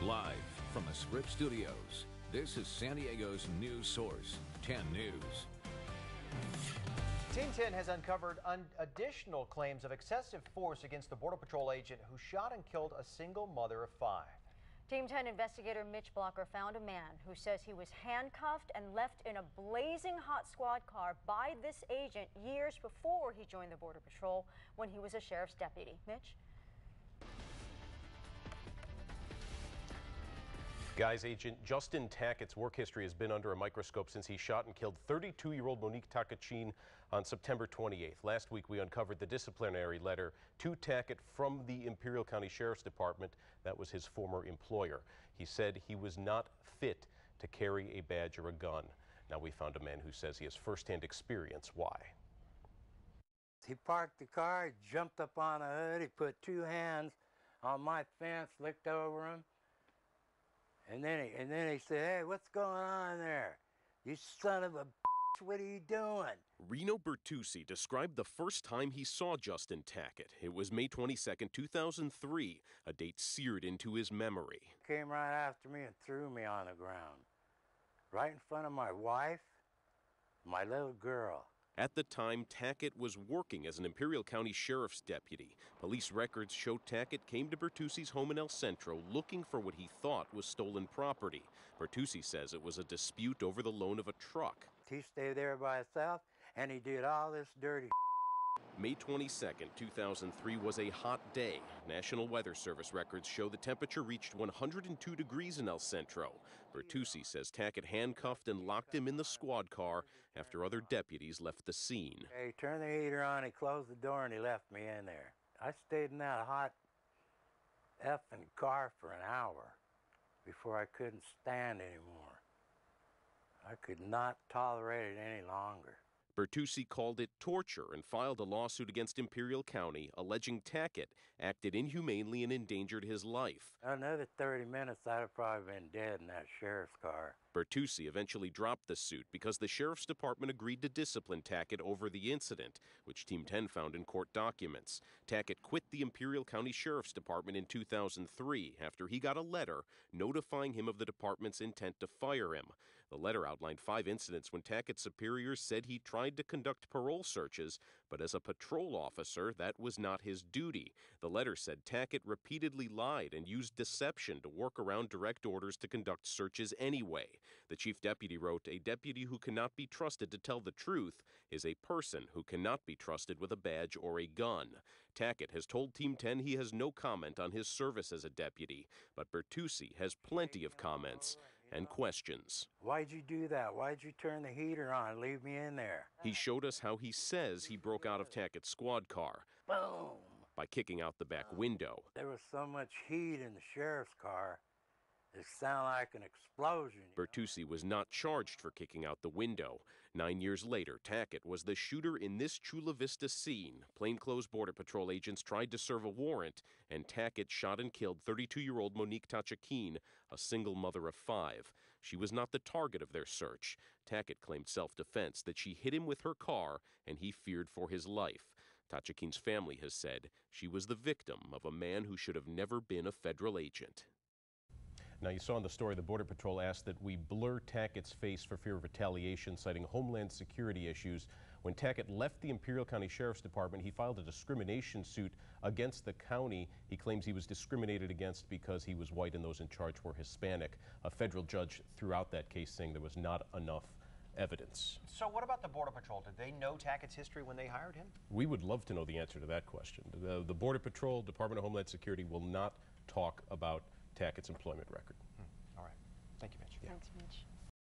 Live from the Scripps Studios, this is San Diego's news source, 10 News. Team 10 has uncovered additional claims of excessive force against the Border Patrol agent who shot and killed a single mother of 5. Team 10 investigator Mitch Blocker found a man who says he was handcuffed and left in a blazing hot squad car by this agent years before he joined the Border Patrol when he was a sheriff's deputy. Mitch? Guys, Agent Justin Tackett's work history has been under a microscope since he shot and killed 32-year-old Monique Takachin on September 28th. Last week, we uncovered the disciplinary letter to Tackett from the Imperial County Sheriff's Department. That was his former employer. He said he was not fit to carry a badge or a gun. Now we found a man who says he has firsthand experience why. He parked the car, he jumped up on the hood, he put 2 hands on my fence, licked over him. And then he said, "Hey, what's going on there? You son of a bitch, what are you doing?" Reno Bertucci described the first time he saw Justin Tackett. It was May 22nd, 2003, a date seared into his memory. He came right after me and threw me on the ground, right in front of my wife, my little girl. At the time, Tackett was working as an Imperial County Sheriff's deputy. Police records show Tackett came to Bertucci's home in El Centro looking for what he thought was stolen property. Bertucci says it was a dispute over the loan of a truck. He stayed there by himself, and he did all this dirty. May 22nd, 2003 was a hot day. National Weather Service records show the temperature reached 102 degrees in El Centro. Bertucci says Tackett handcuffed and locked him in the squad car after other deputies left the scene. He turned the heater on, he closed the door, and he left me in there. I stayed in that hot effing car for an hour before I couldn't stand anymore. I could not tolerate it any longer. Bertucci called it torture and filed a lawsuit against Imperial County, alleging Tackett acted inhumanely and endangered his life. Another 30 minutes, I'd have probably been dead in that sheriff's car. Bertucci eventually dropped the suit because the Sheriff's Department agreed to discipline Tackett over the incident, which Team 10 found in court documents. Tackett quit the Imperial County Sheriff's Department in 2003 after he got a letter notifying him of the department's intent to fire him. The letter outlined 5 incidents when Tackett's superiors said he tried to conduct parole searches, but as a patrol officer, that was not his duty. The letter said Tackett repeatedly lied and used deception to work around direct orders to conduct searches anyway. The chief deputy wrote, "A deputy who cannot be trusted to tell the truth is a person who cannot be trusted with a badge or a gun." Tackett has told Team 10 he has no comment on his service as a deputy, but Bertucci has plenty of comments and questions. Why'd you do that? Why'd you turn the heater on and leave me in there? He showed us how he says he broke out of Tackett's squad car. Boom! By kicking out the back window. There was so much heat in the sheriff's car, it sounded like an explosion. Bertucci was not charged for kicking out the window. 9 years later, Tackett was the shooter in this Chula Vista scene. Plainclothes Border Patrol agents tried to serve a warrant, and Tackett shot and killed 32-year-old Monique Takachin, a single mother of 5. She was not the target of their search. Tackett claimed self-defense, that she hit him with her car, and he feared for his life. Takachin's family has said she was the victim of a man who should have never been a federal agent. Now, you saw in the story the Border Patrol asked that we blur Tackett's face for fear of retaliation, citing Homeland Security issues. When Tackett left the Imperial County Sheriff's Department, he filed a discrimination suit against the county. He claims he was discriminated against because he was white and those in charge were Hispanic. A federal judge threw out that case, saying there was not enough evidence. So what about the Border Patrol? Did they know Tackett's history when they hired him? We would love to know the answer to that question. The Border Patrol, Department of Homeland Security will not talk about Tackett's employment record. All right. Thank you, Mitch. Thanks, Mitch.